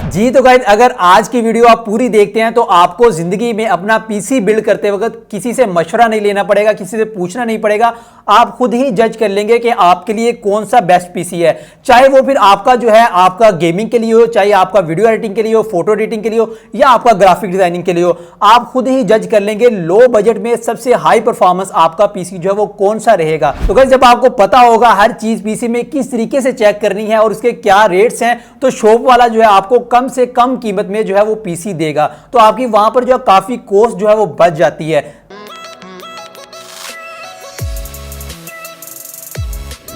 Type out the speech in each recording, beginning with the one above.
जी तो गाइस, अगर आज की वीडियो आप पूरी देखते हैं तो आपको जिंदगी में अपना पीसी बिल्ड करते वक्त किसी से मशवरा नहीं लेना पड़ेगा, किसी से पूछना नहीं पड़ेगा। आप खुद ही जज कर लेंगे कि आपके लिए कौन सा बेस्ट पीसी है। चाहे वो फिर आपका जो है आपका गेमिंग के लिए हो, चाहे आपका वीडियो एडिटिंग के लिए हो, फोटो एडिटिंग के लिए हो, या आपका ग्राफिक डिजाइनिंग के लिए हो। आप खुद ही जज कर लेंगे लो बजट में सबसे हाई परफॉर्मेंस आपका पीसी जो है वो कौन सा रहेगा। तो गाइस, जब आपको पता होगा हर चीज पीसी में किस तरीके से चेक करनी है और उसके क्या रेट्स हैं, तो शॉप वाला जो है आपको कम से कम कीमत में जो है वो पीसी देगा। तो आपकी वहां पर जो है काफी कॉस्ट जो है वो बच जाती है।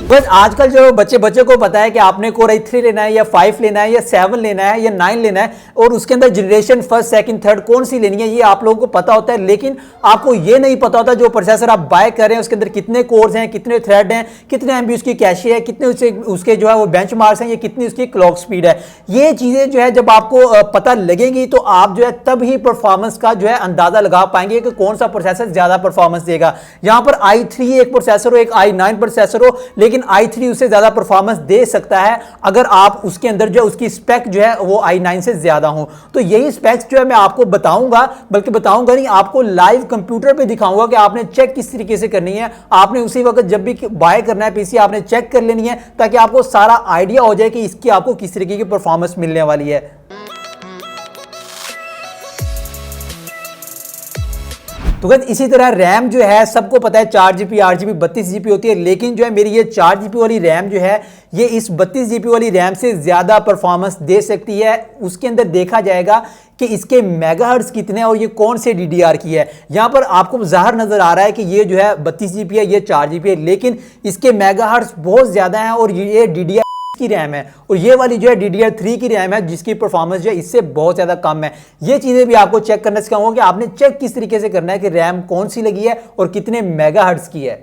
बस आजकल जो बच्चे को पता है कि आपने कोर i3 लेना है या 5 लेना है या 7 लेना है या 9 लेना है, और उसके अंदर जनरेशन फर्स्ट सेकंड थर्ड कौन सी लेनी है ये आप लोगों को पता होता है। लेकिन आपको ये नहीं पता होता जो प्रोसेसर आप बाय कर रहे हैं उसके अंदर कितने कोर्स हैं, कितने थ्रेड हैं, कितने एमबी उसकी कैशे है, कितने उसके जो है वो बेंचमार्क्स हैं, ये कितनी उसकी क्लॉक स्पीड है। ये चीजें जो है जब आपको पता लगेंगी तो आप जो है तब ही परफॉर्मेंस का जो है अंदाजा लगा पाएंगे कि कौन सा प्रोसेसर ज्यादा परफॉर्मेंस देगा। यहां पर i3 एक प्रोसेसर हो, एक i9 प्रोसेसर हो, लेकिन i3 उससे ज्यादा परफॉर्मेंस दे सकता है अगर आप उसके अंदर जो उसकी स्पेक जो है वो i9 से ज्यादा हो। तो यही स्पेक्स जो है मैं आपको बताऊंगा, बल्कि बताऊंगा नहीं, आपको लाइव कंप्यूटर पे दिखाऊंगा कि आपने चेक किस तरीके से करनी है। आपने उसी वक्त जब भी बाय करना है पीसी आपने चेक कर लेनी है, ताकि आपको सारा आइडिया हो जाए कि इसकी आपको किस तरीके की परफॉर्मेंस मिलने वाली है। तो गाइस, इसी तरह रैम जो है सबको पता है 4GB 8GB 32GB होती है, लेकिन जो है मेरी ये 4GB वाली रैम जो है ये इस 32GB वाली रैम से ज्यादा परफॉर्मेंस दे सकती है। उसके अंदर देखा जाएगा कि इसके मेगाहर्ट्ज कितने हैं और ये कौन से DDR की है। यहां पर आपको ज़ाहिर नजर आ रहा है कि ये जो है 32GB है, ये 4GB है, लेकिन इसके मेगाहर्ट्ज बहुत ज्यादा है और ये DDR की रैम है, और ये वाली जो है DDR3 की रैम है जिसकी परफॉर्मेंस जो है इससे बहुत ज्यादा कम है। ये चीजें भी आपको चेक करना सिखाऊंगा कि आपने चेक किस तरीके से करना है कि रैम कौन सी लगी है और कितने मेगाहर्ट्ज की है।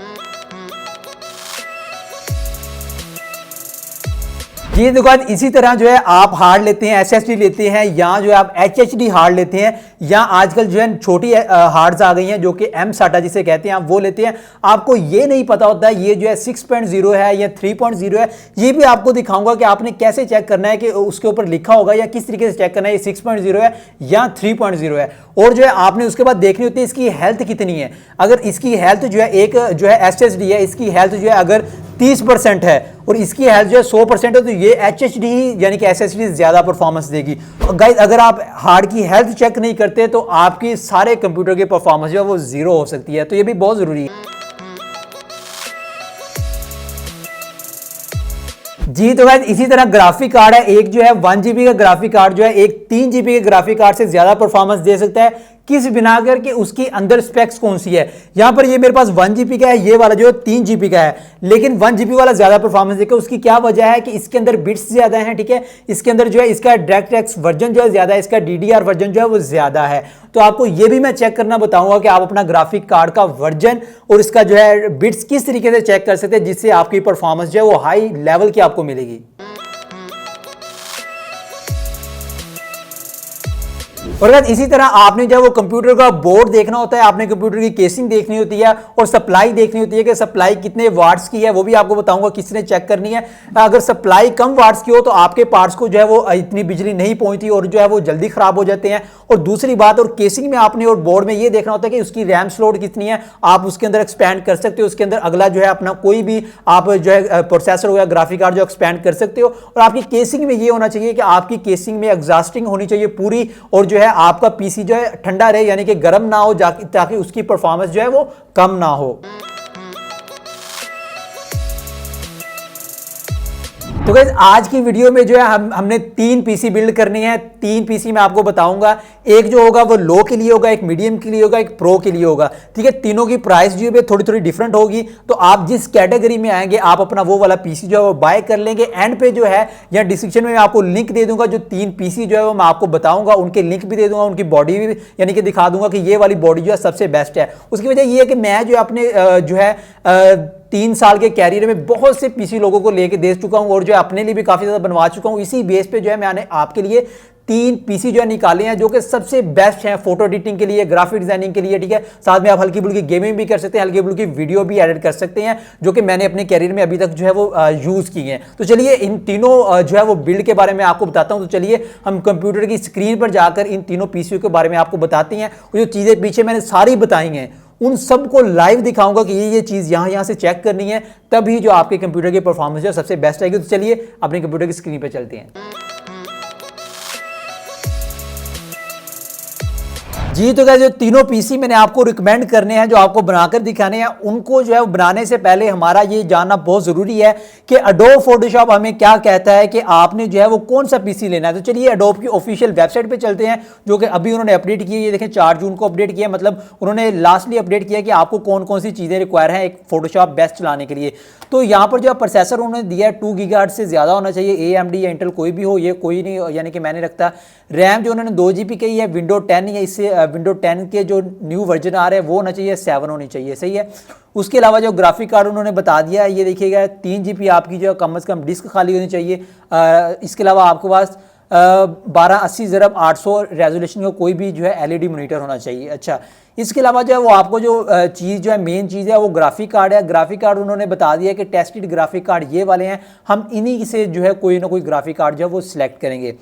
ये दुकान इसी तरह जो है आप हार्ड लेते हैं, SSD लेते हैं, या जो है आप HHD हार्ड लेते हैं, या आजकल जो है छोटी हार्ड्स आ गई हैं जो कि M-SATA जिसे कहते हैं, आप वो लेते हैं। आपको ये नहीं पता होता है ये जो है 6.0 है या 3.0 है। ये भी आपको दिखाऊंगा कि आपने कैसे चेक करना है कि उसके ऊपर लिखा होगा या किस तरीके से चेक करना है ये 6.0 है या 3.0 है। और जो है आपने उसके बाद देखनी होती है इसकी हेल्थ कितनी है। अगर इसकी हेल्थ जो है एक जो है SSD है, इसकी हेल्थ जो है अगर 30% है और इसकी हेल्थ जो है 100% है, तो ये HHD ही यानी कि SSD ज्यादा परफॉर्मेंस देगी। गाइस, अगर आप हार्ड की हेल्थ चेक नहीं करते तो आपकी सारे कंप्यूटर की परफॉर्मेंस जो है वो जीरो हो सकती है। तो ये भी बहुत जरूरी है। जी तो गाइस, इसी तरह ग्राफिक कार्ड है, एक जो है 1GB का ग्राफिक कार्ड जो है एक 3GB के ग्राफिक कार्ड से ज्यादा परफॉर्मेंस दे सकता है। किस बिना करके उसकी अंदर स्पेक्स कौन सी है। यहां पर ये मेरे पास 1GB का है, ये वाला जो है 3GB का है, लेकिन 1GB वाला ज्यादा परफॉर्मेंस देगा। उसकी क्या वजह है कि इसके अंदर बिट्स ज्यादा हैं, ठीक है, इसके अंदर जो है इसका DirectX वर्जन जो है ज्यादा है, इसका DDR वर्जन जो है वो ज्यादा है। तो आपको ये भी मैं चेक करना बताऊंगा कि आप अपना ग्राफिक कार्ड का वर्जन और इसका जो है बिट्स किस तरीके से चेक कर सकते हैं जिससे आपकी परफॉर्मेंस जो है वो हाई लेवल की आपको मिलेगी। और अगर इसी तरह आपने जो वो कंप्यूटर का बोर्ड देखना होता है, आपने कंप्यूटर की केसिंग देखनी होती है और सप्लाई देखनी होती है कि सप्लाई कितने वाट्स की है, वो भी आपको बताऊंगा किसने चेक करनी है। अगर सप्लाई कम वाट्स की हो तो आपके पार्ट्स को जो है वो इतनी बिजली नहीं पहुंचती और जो है वो जल्दी खराब हो जाते हैं। और दूसरी बात, और केसिंग में आपने और बोर्ड में ये देखना होता है कि उसकी रैम स्लॉट कितनी है, आप उसके अंदर एक्सपैंड कर सकते हो, उसके अंदर अगला जो है अपना कोई भी आप जो है प्रोसेसर हो या ग्राफिक कार्ड जो एक्सपैंड कर सकते हो। और आपकी केसिंग में ये होना चाहिए कि आपकी केसिंग में एग्जॉस्टिंग होनी चाहिए पूरी, और जो है आपका पीसी जो है ठंडा रहे यानी कि गर्म ना हो, ताकि उसकी परफॉर्मेंस जो है वो कम ना हो। तो गाइस, आज की वीडियो में जो है हमने 3 पीसी बिल्ड करनी है। 3 पीसी मैं आपको बताऊंगा, एक जो होगा वो लो के लिए होगा, एक मीडियम के लिए होगा, एक प्रो के लिए होगा, ठीक है। तीनों की प्राइस जो है थोड़ी थोड़ी डिफरेंट होगी। तो आप जिस कैटेगरी में आएंगे आप अपना वो वाला पीसी जो है वो बाय कर लेंगे। एंड पे जो है या डिस्क्रिप्शन में मैं आपको लिंक दे दूंगा, जो 3 पीसी जो है वो मैं आपको बताऊंगा उनके लिंक भी दे दूंगा, उनकी बॉडी भी यानी कि दिखा दूंगा कि ये वाली बॉडी जो है सबसे बेस्ट है। उसकी वजह ये है कि मैं जो अपने जो है 3 साल के कैरियर में बहुत से पीसी लोगों को लेके दे चुका हूं और जो अपने लिए भी काफी ज्यादा बनवा चुका हूं। इसी बेस पे जो है मैंने आपके लिए 3 पीसी जो है निकाले हैं जो कि सबसे बेस्ट हैं फोटो एडिटिंग के लिए, ग्राफिक डिजाइनिंग के लिए, ठीक है। साथ में आप हल्की फुल्की गेमिंग भी कर सकते हैं, हल्की फुल्की वीडियो भी एडिट कर सकते हैं, जो कि मैंने अपने कैरियर में अभी तक जो है वो यूज किए हैं। तो चलिए इन तीनों जो है वो बिल्ड के बारे में आपको बताता हूं। तो चलिए हम कंप्यूटर की स्क्रीन पर जाकर इन तीनों पीसीओ के बारे में आपको बताते हैं। जो चीजें पीछे मैंने सारी बताई हैं उन सबको लाइव दिखाऊंगा कि ये चीज यहां से चेक करनी है, तभी जो आपके कंप्यूटर की परफॉर्मेंस है सबसे बेस्ट आएगी। तो चलिए अपने कंप्यूटर की स्क्रीन पर चलते हैं। जी तो क्या जो तीनों पीसी मैंने आपको रिकमेंड करने हैं, जो आपको बनाकर दिखाने हैं, उनको जो है बनाने से पहले हमारा ये जानना बहुत जरूरी है कि एडोब फोटोशॉप हमें क्या कहता है कि आपने जो है वो कौन सा पीसी लेना है। तो चलिए एडोब की ऑफिशियल वेबसाइट पे चलते हैं, जो कि अभी उन्होंने अपडेट की है। ये देखें 4 जून को अपडेट किया, मतलब उन्होंने लास्टली अपडेट किया कि आपको कौन कौन सी चीज़ें रिक्वायर हैं एक फोटोशॉप बेस्ट चलाने के लिए। तो यहाँ पर जो प्रोसेसर उन्होंने दिया है 2 गीगाहर्ट्ज़ से ज़्यादा होना चाहिए, AMD या इंटेल कोई भी हो, ये कोई नहीं यानी कि मैंने रखता। रैम जो उन्होंने 2 GB कही है, विंडो 10 या इससे विंडो 10 के जो न्यू वर्जन आ रहे हैं वो होना चाहिए, 7 होनी चाहिए, सही है। उसके अलावा जो ग्राफिक कार्ड उन्होंने बता दिया है, ये देखिएगा 3 GB आपकी जो कम से कम डिस्क खाली होनी चाहिए। इसके अलावा आपके पास 1280x800 रेजोल्यूशन का कोई भी जो है LED मॉनिटर होना चाहिए। अच्छा, इसके अलावा जो है वो आपको जो चीज़ जो है मेन चीज़ है वो ग्राफिक कार्ड है। ग्राफिक कार्ड उन्होंने बता दिया कि टेस्टेड ग्राफिक कार्ड ये वाले हैं, हम इन्हीं से जो है कोई ना कोई ग्राफिक कार्ड जो है वो सिलेक्ट करेंगे।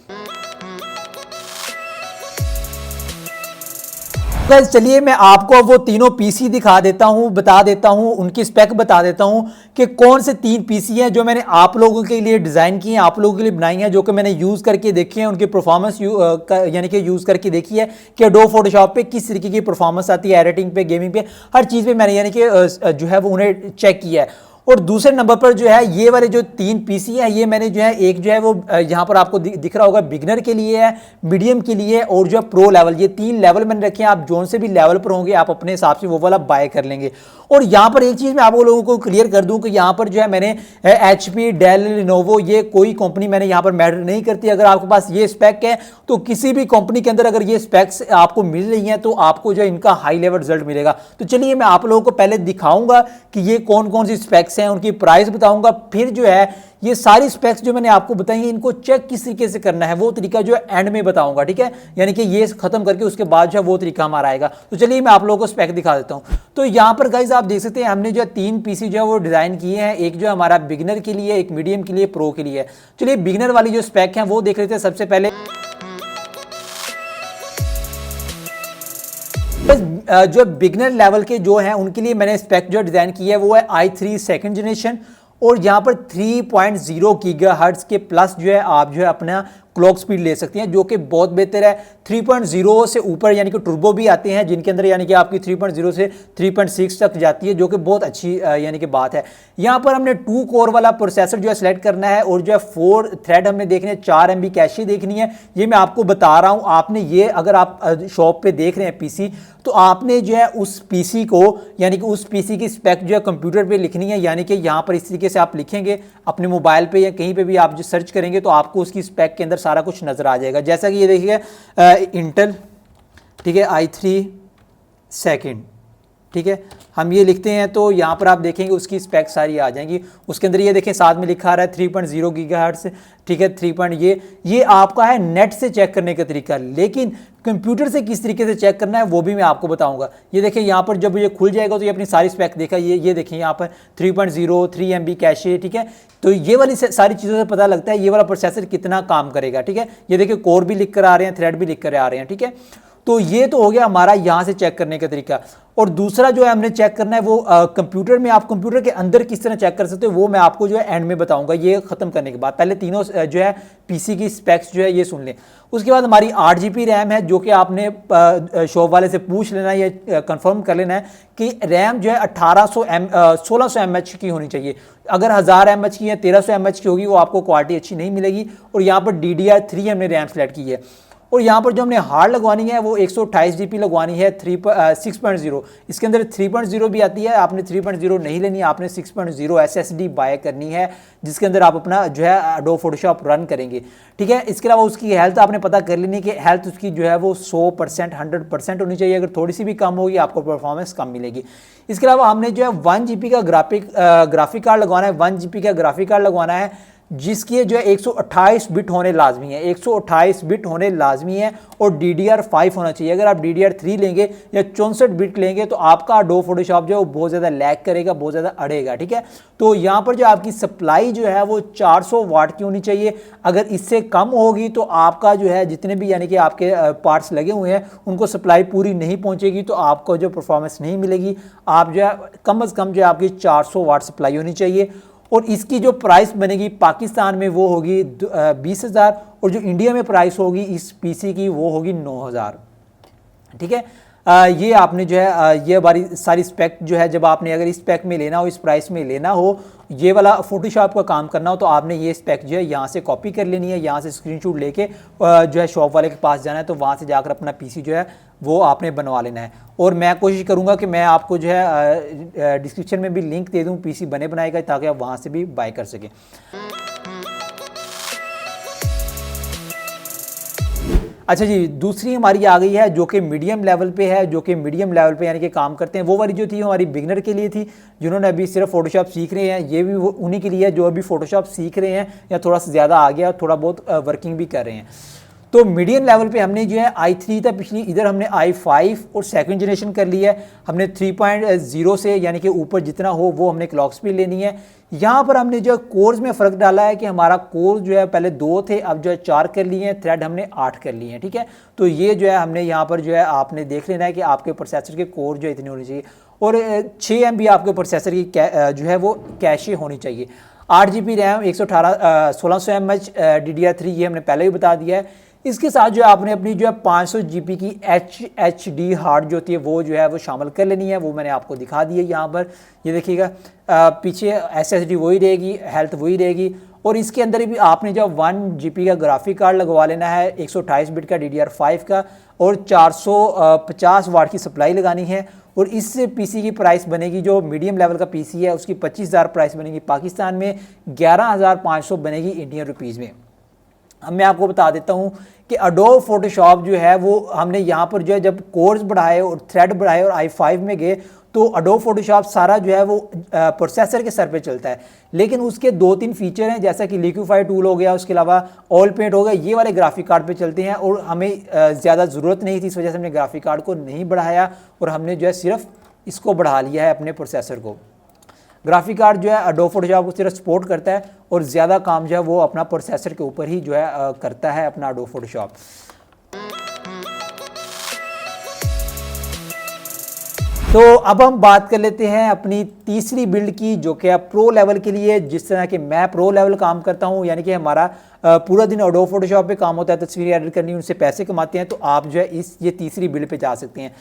चलिए मैं आपको वो तीनों पीसी दिखा देता हूं, बता देता हूं, उनकी स्पेक बता देता हूं कि कौन से 3 पीसी हैं जो मैंने आप लोगों के लिए डिज़ाइन किए हैं, आप लोगों के लिए बनाई हैं, जो कि मैंने यूज़ करके देखी है, उनकी परफॉर्मेंस यानी कि यूज़ करके देखी है कि एडोब फोटोशॉप पे किस तरीके की परफॉर्मेंस आती है, एडिटिंग पे, गेमिंग पे, हर चीज़ पे मैंने यानी कि जो है वो उन्हें चेक किया है। और दूसरे नंबर पर जो है ये वाले जो 3 पीसी है, ये मैंने जो है एक जो है वो यहाँ पर आपको दिख रहा होगा बिगनर के लिए है, मीडियम के लिए और जो है प्रो लेवल, ये 3 लेवल मैंने रखे हैं। आप जोन से भी लेवल पर होंगे आप अपने हिसाब से वो वाला बाय कर लेंगे। और यहाँ पर एक चीज़ मैं आप लोगों को क्लियर कर दूं कि यहाँ पर जो है मैंने HP, डेल, लिनोवो, ये कोई कंपनी मैंने यहाँ पर मैटर नहीं करती। अगर आपके पास ये स्पेक है तो किसी भी कंपनी के अंदर अगर ये स्पेक्स आपको मिल रही हैं तो आपको जो है इनका हाई लेवल रिजल्ट मिलेगा। तो चलिए मैं आप लोगों को पहले दिखाऊंगा कि ये कौन कौन सी स्पेक्स हैं, उनकी प्राइस बताऊंगा, फिर जो है ये सारी स्पेक्स जो मैंने आपको बताई हैं इनको चेक किस तरीके से करना है वो तरीका जो है एंड में बताऊंगा, ठीक है। यानी कि ये खत्म करके उसके बाद जो है वो तरीका हमारा आएगा। तो चलिए मैं आप लोगों को स्पेक दिखा देता हूं। तो यहाँ पर गाइस आप देख सकते हैं हमने जो है 3 पीसी जो है वो डिजाइन किए हैं, एक जो है हमारा बिगिनर के लिए, एक मीडियम के लिए, प्रो के लिए। चलिए बिगिनर वाली जो स्पेक है वो देख लेते हैं सबसे पहले। जो बिगनर लेवल के जो हैं उनके लिए मैंने स्पेक जो डिज़ाइन की है वो है i3 सेकंड जनरेशन, और यहाँ पर 3.0 गीगाहर्ट्ज़ के प्लस जो है आप जो है अपना क्लॉक स्पीड ले सकती हैं, जो कि बहुत बेहतर है। 3.0 से ऊपर यानी कि टर्बो भी आते हैं जिनके अंदर यानी कि आपकी 3.0 से 3.6 तक जाती है, जो कि बहुत अच्छी यानी कि बात है। यहाँ पर हमने 2 कोर वाला प्रोसेसर जो है सिलेक्ट करना है, और जो है 4 थ्रेड हमने देखने हैं, 4 MB कैशे देखनी है। ये मैं आपको बता रहा हूँ, आपने ये अगर आप शॉप पे देख रहे हैं पीसी, तो आपने जो है उस पीसी को यानी कि उस पीसी की स्पेक जो है कंप्यूटर पे लिखनी है। यानी कि यहाँ पर इस तरीके से आप लिखेंगे अपने मोबाइल पे या कहीं पे भी आप जो सर्च करेंगे तो आपको उसकी स्पेक के अंदर सारा कुछ नजर आ जाएगा। जैसा कि ये देखिए इंटेल, ठीक है, i3 सेकंड, ठीक है, हम ये लिखते हैं तो यहाँ पर आप देखेंगे उसकी स्पेक सारी आ जाएंगी। उसके अंदर ये देखें साथ में लिखा आ रहा है 3.0 गीगाहर्ट्ज़, ठीक है, 3. ये आपका है नेट से चेक करने का तरीका, लेकिन कंप्यूटर से किस तरीके से चेक करना है वो भी मैं आपको बताऊंगा। ये देखें यहाँ पर जब ये खुल जाएगा तो ये अपनी सारी स्पेक देखा, ये देखें यहाँ पर 3.0, 3 MB कैशे, ठीक है। तो ये वाली सारी चीज़ों से पता लगता है ये वाला प्रोसेसर कितना काम करेगा, ठीक है। ये देखिए कोर भी लिख कर आ रहे हैं, थ्रेड भी लिख कर आ रहे हैं, ठीक है। तो ये तो हो गया हमारा यहाँ से चेक करने का तरीका। और दूसरा जो है हमने चेक करना है वो कंप्यूटर में, आप कंप्यूटर के अंदर किस तरह चेक कर सकते हो वो मैं आपको जो है एंड में बताऊंगा, ये खत्म करने के बाद। पहले तीनों जो है पीसी की स्पेक्स जो है ये सुन लें। उसके बाद हमारी 8 GB रैम है, जो कि आपने शॉप वाले से पूछ लेना है या कंफर्म कर लेना है कि रैम जो है 1600 mAh की होनी चाहिए। अगर 1000 mAh की या 1300 mAh की होगी वो आपको क्वालिटी अच्छी नहीं मिलेगी। और यहाँ पर DDR3 हमने रैम सेलेक्ट की है। और यहाँ पर जो हमने हार्ड लगवानी है वो 128 GB लगवानी है 6.0। इसके अंदर 3.0 भी आती है, आपने 3.0 नहीं लेनी है, आपने 6.0 SSD बाय करनी है, जिसके अंदर आप अपना जो है एडोब फोटोशॉप रन करेंगे, ठीक है। इसके अलावा उसकी हेल्थ आपने पता कर लेनी कि हेल्थ उसकी जो है वो 100% 100% होनी चाहिए। अगर थोड़ी सी भी कम होगी आपको परफॉर्मेंस कम मिलेगी। इसके अलावा हमने जो है 1 GB का ग्राफिक कार्ड लगवाना है, 1 GB का ग्राफिक कार्ड लगवाना है, जिसकी जो है 128 बिट होने लाजमी है, 128 बिट होने लाजमी है और DDR5 होना चाहिए। अगर आप DDR3 लेंगे या 64 बिट लेंगे तो आपका एडोब फोटोशॉप जो है वो बहुत ज़्यादा लैग करेगा, बहुत ज़्यादा अड़ेगा, ठीक है। तो यहाँ पर जो आपकी सप्लाई जो है वो 400 वाट की होनी चाहिए। अगर इससे कम होगी तो आपका जो है जितने भी यानी कि आपके पार्ट्स लगे हुए हैं उनको सप्लाई पूरी नहीं पहुँचेगी, तो आपको जो परफॉर्मेंस नहीं मिलेगी। आप जो है कम से कम जो है आपकी 400 वाट सप्लाई होनी चाहिए और इसकी जो प्राइस बनेगी पाकिस्तान में वो होगी 20,000 और जो इंडिया में प्राइस होगी इस पीसी की वो होगी 9,000, ठीक है। ये आपने जो है ये हमारी सारी स्पेक जो है, जब आपने अगर इस स्पेक में लेना हो, इस प्राइस में लेना हो, ये वाला फोटोशॉप का काम करना हो तो आपने ये स्पेक जो है यहाँ से कॉपी कर लेनी है, यहाँ से स्क्रीनशॉट लेके जो है शॉप वाले के पास जाना है, तो वहाँ से जाकर अपना पीसी जो है वो आपने बनवा लेना है। और मैं कोशिश करूँगा कि मैं आपको जो है डिस्क्रिप्शन में भी लिंक दे दूँ पीसी बने बनाए का, ताकि आप वहाँ से भी बाय कर सकें। अच्छा जी, दूसरी हमारी आ गई है जो कि मीडियम लेवल पे है, जो कि मीडियम लेवल पे यानी कि काम करते हैं। वो वाली जो थी हमारी बिगनर के लिए थी, जिन्होंने अभी सिर्फ फोटोशॉप सीख रहे हैं। ये भी उन्हीं के लिए है जो अभी फोटोशॉप सीख रहे हैं या थोड़ा सा ज़्यादा आ गया, थोड़ा बहुत वर्किंग भी कर रहे हैं। तो मीडियम लेवल पे हमने जो है i3 था पिछली, इधर हमने i5 और सेकंड जनरेशन कर लिया है। हमने 3.0 से यानी कि ऊपर जितना हो वो हमने क्लॉक स्पीड लेनी है। यहाँ पर हमने जो कोर्स में फ़र्क डाला है कि हमारा कोर जो है पहले 2 थे, अब जो है 4 कर लिए हैं, थ्रेड हमने 8 कर लिए हैं, ठीक है। तो ये जो है हमने यहाँ पर जो है आपने देख लेना है कि आपके प्रोसेसर के कोर जो है इतने होने चाहिए और 6 MB आपके प्रोसेसर की जो है वो कैशे होनी चाहिए। 8 GB रैम, 1600 mAh DDR3 ये हमने पहले ही बता दिया है। इसके साथ जो आपने अपनी जो है 500 GB की HDD हार्ड जो होती है वो जो है वो शामिल कर लेनी है। वो मैंने आपको दिखा दी है यहाँ पर, ये देखिएगा पीछे SSD वही रहेगी, हेल्थ वही रहेगी और इसके अंदर भी आपने जो 1 GB का ग्राफिक कार्ड लगवा लेना है, 128 बिट का DDR5 का और 450 वाट की सप्लाई लगानी है। और इस पीसी की प्राइस बनेगी, जो मीडियम लेवल का पीसी है उसकी 25,000 प्राइस बनेगी पाकिस्तान में, 11,500 बनेगी इंडियन रुपीज़ में। अब मैं आपको बता देता हूँ कि एडोब फोटोशॉप जो है वो हमने यहाँ पर जो है जब कोर्स बढ़ाए और थ्रेड बढ़ाए और i5 में गए तो एडोब फोटोशॉप सारा जो है वो प्रोसेसर के सर पे चलता है, लेकिन उसके 2-3 फीचर हैं जैसा कि लिक्विफाई टूल हो गया, उसके अलावा ऑल पेंट हो गया, ये वाले ग्राफिक कार्ड पे चलते हैं और हमें ज़्यादा ज़रूरत नहीं थी, इस वजह से हमने ग्राफिक कार्ड को नहीं बढ़ाया और हमने जो है सिर्फ इसको बढ़ा लिया है अपने प्रोसेसर को। ग्राफिक कार्ड जो है एडोब फोटोशॉप को सिर्फ सपोर्ट करता है और ज़्यादा काम जो है वो अपना प्रोसेसर के ऊपर ही जो है करता है अपना एडोब फोटोशॉप। तो अब हम बात कर लेते हैं अपनी तीसरी बिल्ड की, जो कि प्रो लेवल के लिए। जिस तरह कि मैं प्रो लेवल काम करता हूं, यानी कि हमारा पूरा दिन एडोब फोटोशॉप पे काम होता है, तस्वीरें एडिट करनी, उनसे पैसे कमाते हैं, तो आप जो है ये तीसरी बिल्ड पे जा सकते हैं।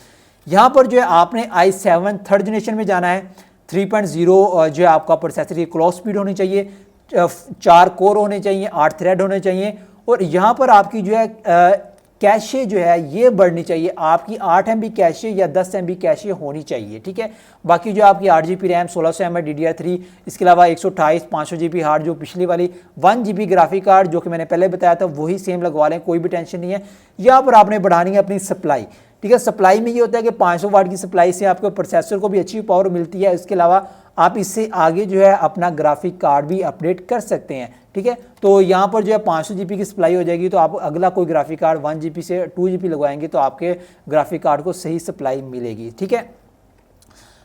यहाँ पर जो है आपने i7 थर्ड जनरेशन में जाना है। 3.0 जो है आपका प्रोसेसर की क्लॉक स्पीड होनी चाहिए, 4 कोर होने चाहिए, 8 थ्रेड होने चाहिए और यहाँ पर आपकी जो है कैशे जो है ये बढ़नी चाहिए। आपकी 8 MB कैशे या 10 MB कैशे होनी चाहिए, ठीक है। बाकी जो आपकी 8 GB रैम, 1600 mAh DDR3, इसके अलावा 128 500 GB हार्ड, जो पिछली वाली 1 GB ग्राफिक कार्ड जो कि मैंने पहले बताया था वही सेम लगवा लें, कोई भी टेंशन नहीं है। यहाँ पर आपने बढ़ानी है अपनी सप्लाई, ठीक है। सप्लाई में ये होता है कि 500 वाट की सप्लाई से आपको प्रोसेसर को भी अच्छी पावर मिलती है, इसके अलावा आप इससे आगे जो है अपना ग्राफिक कार्ड भी अपडेट कर सकते हैं, ठीक है। तो यहाँ पर जो है 500 GB की सप्लाई हो जाएगी, तो आप अगला कोई ग्राफिक कार्ड 1 GB से 2 GB लगवाएंगे तो आपके ग्राफिक कार्ड को सही सप्लाई मिलेगी, ठीक है।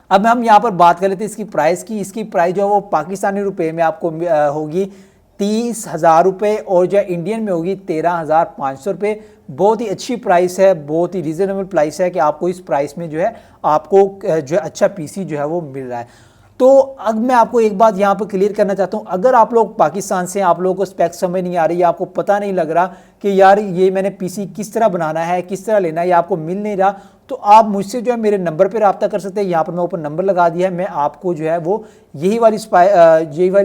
अब हम यहाँ पर बात कर लेते हैं इसकी प्राइस की। इसकी प्राइस जो है वो पाकिस्तानी रुपए में आपको होगी 30,000 रुपये और जो इंडियन में होगी 13,500 रुपये। बहुत ही अच्छी प्राइस है, बहुत ही रीज़नेबल प्राइस है कि आपको इस प्राइस में जो है आपको जो है अच्छा पीसी जो है वो मिल रहा है। तो अब मैं आपको एक बात यहाँ पर क्लियर करना चाहता हूँ, अगर आप लोग पाकिस्तान से, आप लोगों को स्पेक्स समझ नहीं आ रही है, आपको पता नहीं लग रहा कि यार ये मैंने पीसी किस तरह बनाना है, किस तरह लेना है, या आपको मिल नहीं रहा, तो आप मुझसे जो है मेरे नंबर पे रब्ता कर सकते हैं। यहाँ पर मैं ऊपर नंबर लगा दिया है, मैं आपको जो है वो यही वाली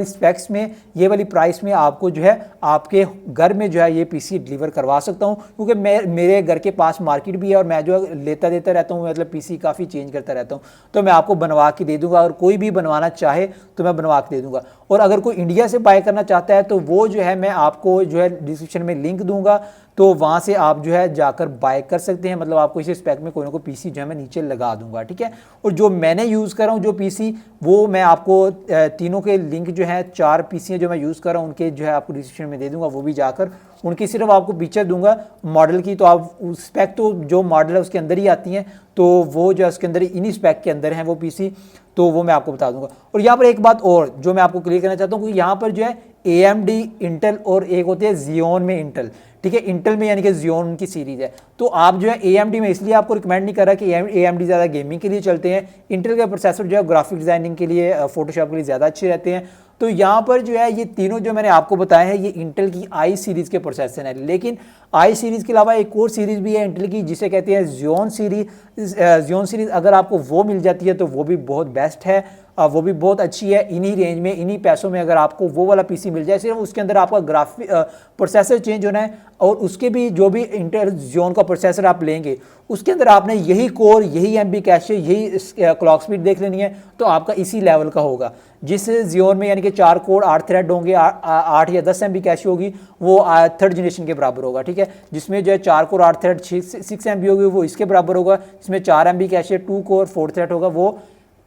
स्पेक्स में, ये वाली प्राइस में आपको जो है आपके घर में जो है ये पीसी डिलीवर करवा सकता हूँ, क्योंकि मेरे घर के पास मार्केट भी है और मैं जो है लेता देता रहता हूँ, मतलब पीसी काफ़ी चेंज करता रहता हूँ, तो मैं आपको बनवा के दे दूँगा। अगर कोई भी बनवाना चाहे तो मैं बनवा के दे दूँगा, और अगर कोई इंडिया से बाय करना चाहता है तो वो जो है मैं आपको जो है डिस्क्रिप्शन में लिंक दूंगा, तो वहाँ से आप जो है जाकर बाय कर सकते हैं। मतलब आपको इसी स्पेक में कोई ना कोई पीसी जो है मैं नीचे लगा दूंगा, ठीक है। और जो मैंने यूज़ कर रहा हूँ जो पीसी, वो मैं आपको तीनों के लिंक जो है 4 पीसी जो मैं यूज़ कर रहा हूँ उनके जो है आपको डिस्क्रिप्शन में दे दूंगा, वो भी जाकर उनकी सिर्फ आपको पिक्चर दूंगा मॉडल की, तो आप स्पेक तो जो मॉडल है उसके अंदर ही आती हैं, तो वो जो है उसके अंदर इन्हीं स्पेक के अंदर हैं वो पीसी, तो वो मैं आपको बता दूंगा। और यहाँ पर एक बात और जो मैं आपको क्लियर करना चाहता हूँ कि यहाँ पर जो है AMD इंटेल और एक होती है जियोन में इंटेल, ठीक है, इंटेल में यानी कि जियोन की सीरीज़ है। तो आप जो है AMD में इसलिए आपको रिकमेंड नहीं कर रहा कि AMD ज़्यादा गेमिंग के लिए चलते हैं, इंटेल के प्रोसेसर जो है ग्राफिक डिज़ाइनिंग के लिए फोटोशॉप के लिए ज़्यादा अच्छे रहते हैं। तो यहाँ पर जो है ये तीनों जो मैंने आपको बताया है ये इंटेल की आई सीरीज़ के प्रोसेसर हैं, लेकिन आई सीरीज़ के अलावा एक और सीरीज़ भी है इंटेल की जिसे कहते हैं जियोन सीरीज़। जियोन सीरीज़ अगर आपको वो मिल जाती है तो वो भी बहुत बेस्ट है, वो भी बहुत अच्छी है। इन्हीं रेंज में इन्हीं पैसों में अगर आपको वो वाला पीसी मिल जाए, सिर्फ उसके अंदर आपका ग्राफिक प्रोसेसर चेंज होना है और उसके भी जो भी इंटेल जियोन का प्रोसेसर आप लेंगे उसके अंदर आपने यही कोर, यही MB कैशे, यही क्लॉक स्पीड देख लेनी है, तो आपका इसी लेवल का होगा। जिस जियोन में यानी कि 4 कोर 8 थ्रेड होंगे, 8 या 10 MB कैशे होगी, वो 3rd जनरेशन के बराबर होगा, ठीक है। जिसमें जो है 4 कोर 8 थ्रेड 6 MB होगी वो इसके बराबर होगा, जिसमें 4 MB कैशे 2 कोर 4 थ्रेड होगा वो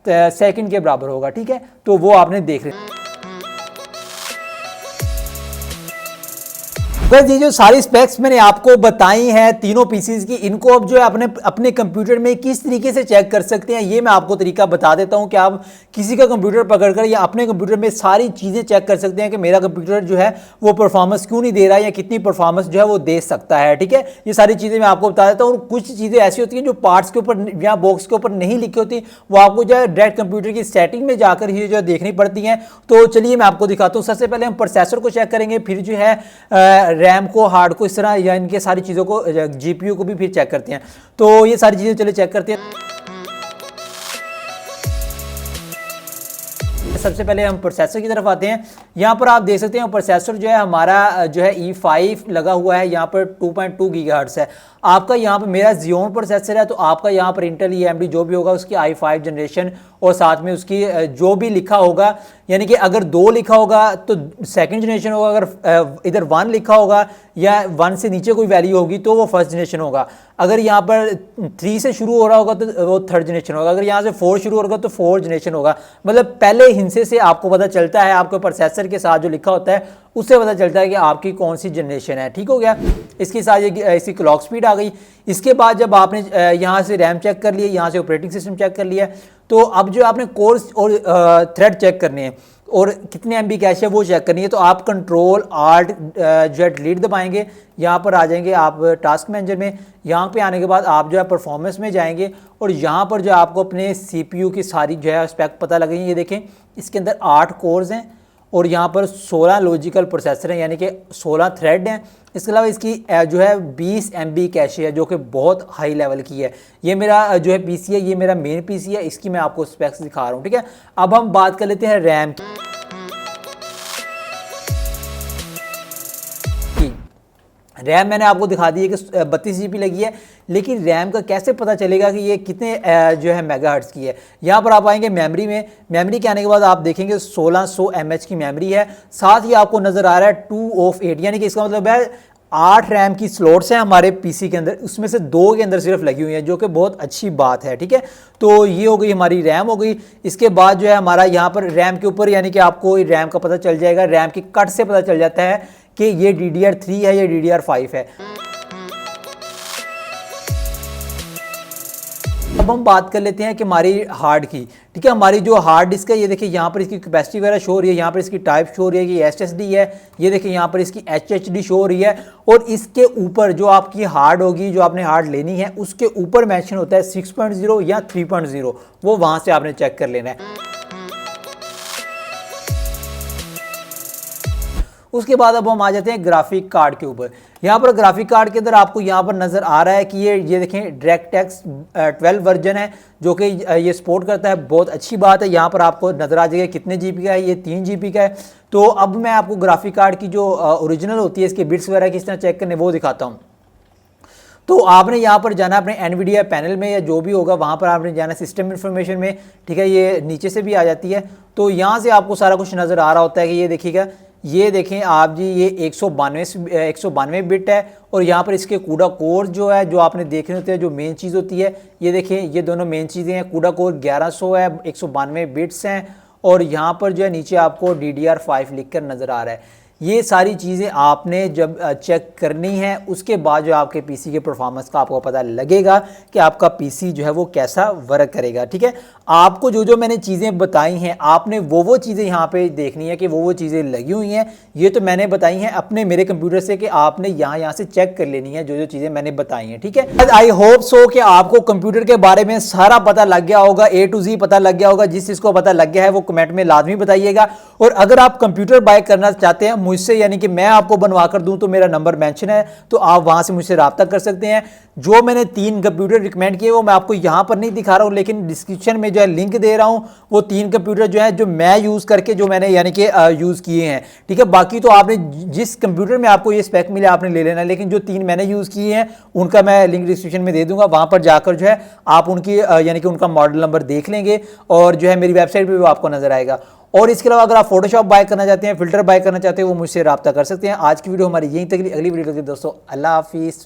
2nd के बराबर होगा, ठीक है। तो वो आपने देख लेना। बस ये जो सारी स्पेक्स मैंने आपको बताई हैं तीनों पीसीज की, इनको अब जो है अपने कंप्यूटर में किस तरीके से चेक कर सकते हैं ये मैं आपको तरीका बता देता हूं कि आप किसी का कंप्यूटर पकड़कर या अपने कंप्यूटर में सारी चीज़ें चेक कर सकते हैं कि मेरा कंप्यूटर जो है वो परफॉर्मेंस क्यों नहीं दे रहा है या कितनी परफॉर्मेंस जो है वो दे सकता है, ठीक है। ये सारी चीज़ें मैं आपको बता देता हूँ। और कुछ चीज़ें ऐसी होती हैं जो पार्ट्स के ऊपर या बॉक्स के ऊपर नहीं लिखी होती, वो आपको जो है डायरेक्ट कंप्यूटर की सेटिंग में जाकर ही जो है देखनी पड़ती हैं। तो चलिए मैं आपको दिखाता हूँ। सबसे पहले हम प्रोसेसर को चेक करेंगे, फिर जो है रैम को, हार्ड को, इस तरह या इनके सारी चीज़ों को, GPU को भी फिर चेक करते हैं। तो ये सारी चीज़ें चलिए चेक करते हैं। सबसे पहले हम प्रोसेसर की तरफ आते हैं। यहाँ पर आप देख सकते हैं प्रोसेसर जो है हमारा जो है E5 लगा हुआ है, यहाँ पर 2.2 गीगाहर्ट्ज़ है। आपका यहाँ पर मेरा जियोन प्रोसेसर है, तो आपका यहाँ पर इंटेल AMD जो भी होगा उसकी i5 जनरेशन और साथ में उसकी जो भी लिखा होगा, यानी कि अगर 2 लिखा होगा तो 2nd जनरेशन होगा, अगर इधर 1 लिखा होगा या 1 से नीचे कोई वैल्यू होगी तो वो 1st जनरेशन होगा। अगर यहाँ पर 3 से शुरू हो रहा होगा तो वो 3rd जनरेशन होगा, अगर यहाँ से 4 शुरू होगा तो 4th जनरेशन होगा। मतलब पहले हिस्से से आपको पता चलता है, आपके प्रोसेसर के साथ जो लिखा होता है उससे पता चलता है कि आपकी कौन सी जनरेशन है, ठीक हो गया। इसके साथ ये इसकी क्लॉक स्पीड आ गई। इसके बाद जब आपने यहाँ से रैम चेक कर लिया, यहाँ से ऑपरेटिंग सिस्टम चेक कर लिया, तो अब जो आपने कोर्स और थ्रेड चेक करने हैं और कितने MB कैश है वो चेक करनी है। तो आप कंट्रोल Alt जो है डिलीट दबाएंगे, यहाँ पर आ जाएंगे आप टास्क मैनेजर में। यहाँ पे आने के बाद आप जो है परफॉर्मेंस में जाएंगे और यहाँ पर जो आपको अपने CPU की सारी जो है स्पेक पता लगेंगे। ये देखें इसके अंदर 8 कोर्स हैं और यहाँ पर 16 लॉजिकल प्रोसेसर हैं, यानी कि 16 थ्रेड हैं। इसके अलावा इसकी जो है 20 MB कैशे है जो कि बहुत हाई लेवल की है। ये मेरा जो है PC है, ये मेरा मेन PC है, इसकी मैं आपको स्पेक्स दिखा रहा हूँ, ठीक है। अब हम बात कर लेते हैं रैम की। रैम मैंने आपको दिखा दी है कि 32 GB लगी है, लेकिन रैम का कैसे पता चलेगा कि ये कितने जो है मेगाहर्ट्ज़ की है। यहाँ पर आप आएंगे मेमोरी में, मेमोरी के आने के बाद आप देखेंगे 1600 mAh की मेमोरी है। साथ ही आपको नज़र आ रहा है 2 of 8, यानी कि इसका मतलब है 8 रैम की स्लॉट्स हैं हमारे PC के अंदर, उसमें से 2 के अंदर सिर्फ लगी हुई हैं, जो कि बहुत अच्छी बात है, ठीक है। तो ये हो गई हमारी रैम हो गई। इसके बाद जो है हमारा यहाँ पर रैम के ऊपर यानी कि आपको रैम का पता चल जाएगा, रैम की कट से पता चल जाता है कि ये DDR3 है या DDR5 है। अब हम बात कर लेते हैं कि हमारी हार्ड की, ठीक है। हमारी जो हार्ड डिस्क है, ये देखिए यहाँ पर इसकी कैपेसिटी वगैरह शो हो रही है, यहाँ पर इसकी टाइप शो हो रही है कि SSD है, ये देखिए यहाँ पर इसकी HDD शो हो रही है। और इसके ऊपर जो आपकी हार्ड होगी, जो आपने हार्ड लेनी है, उसके ऊपर मेंशन होता है 6.0 या 3.0, वो वहाँ से आपने चेक कर लेना है। उसके बाद अब हम आ जाते हैं ग्राफिक कार्ड के ऊपर। यहाँ पर ग्राफिक कार्ड के अंदर आपको यहाँ पर नज़र आ रहा है कि ये देखें DirectX 12 वर्जन है जो कि ये सपोर्ट करता है, बहुत अच्छी बात है। यहाँ पर आपको नज़र आ जाएगा कितने GB का है, ये 3 GB का है। तो अब मैं आपको ग्राफिक कार्ड की जो ओरिजिनल होती है, इसके बिट्स वगैरह किस तरह चेक करने वो दिखाता हूँ। तो आपने यहाँ पर जाना अपने NVIDIA पैनल में या जो भी होगा वहाँ पर आपने जाना सिस्टम इन्फॉर्मेशन में, ठीक है। ये नीचे से भी आ जाती है, तो यहाँ से आपको सारा कुछ नज़र आ रहा होता है कि ये देखिएगा ये देखें आप जी, ये 192 बिट है और यहाँ पर इसके कूडा कोर जो है, जो आपने देखने होते हैं, जो मेन चीज़ होती है, ये देखें ये दोनों मेन चीज़ें हैं। कूडा कोर 1100 है, 192 बिट्स हैं और यहाँ पर जो है नीचे आपको DDR5 लिखकर नज़र आ रहा है। ये सारी चीज़ें आपने जब चेक करनी है, उसके बाद जो आपके पीसी के परफॉर्मेंस का आपको पता लगेगा कि आपका पीसी जो है वो कैसा वर्क करेगा। ठीक है, आपको जो जो मैंने चीज़ें बताई हैं, आपने वो चीज़ें यहाँ पे देखनी है कि वो चीज़ें लगी हुई हैं। ये तो मैंने बताई हैं अपने मेरे कंप्यूटर से, कि आपने यहाँ से चेक कर लेनी है जो चीज़ें मैंने बताई हैं। ठीक है, आई होप सो कि आपको कंप्यूटर के बारे में सारा पता लग गया होगा, A to Z पता लग गया होगा। जिस चीज़ को पता लग गया है वो कमेंट में लाजमी बताइएगा। और अगर आप कंप्यूटर बाय करना चाहते हैं मुझसे, यानी कि मैं आपको बनवा कर दूं, तो मेरा नंबर मेंशन है, तो आप वहां से मुझसे रब्ता कर सकते हैं। जो मैंने 3 कंप्यूटर रिकमेंड किए वो मैं आपको यहां पर नहीं दिखा रहा हूं, लेकिन डिस्क्रिप्शन में जो है लिंक दे रहा हूं। वो 3 कंप्यूटर जो है, जो मैं यूज करके, जो मैंने यानी कि यूज किए हैं। ठीक है, बाकी तो आपने जिस कंप्यूटर में आपको ये स्पेक मिले आपने ले लेना, लेकिन जो 3 मैंने यूज किए हैं उनका मैं लिंक डिस्क्रिप्शन में दे दूंगा। वहां पर जाकर जो है आप उनकी यानी कि उनका मॉडल नंबर देख लेंगे और जो है मेरी वेबसाइट पर भी आपको नजर आएगा। और इसके अलावा अगर आप फोटोशॉप बाय करना चाहते हैं, फिल्टर बाय करना चाहते हैं, वो मुझसे रब्ता कर सकते हैं। आज की वीडियो हमारी यहीं तक, अगली वीडियो तक दोस्तों अल्लाह हाफिज़।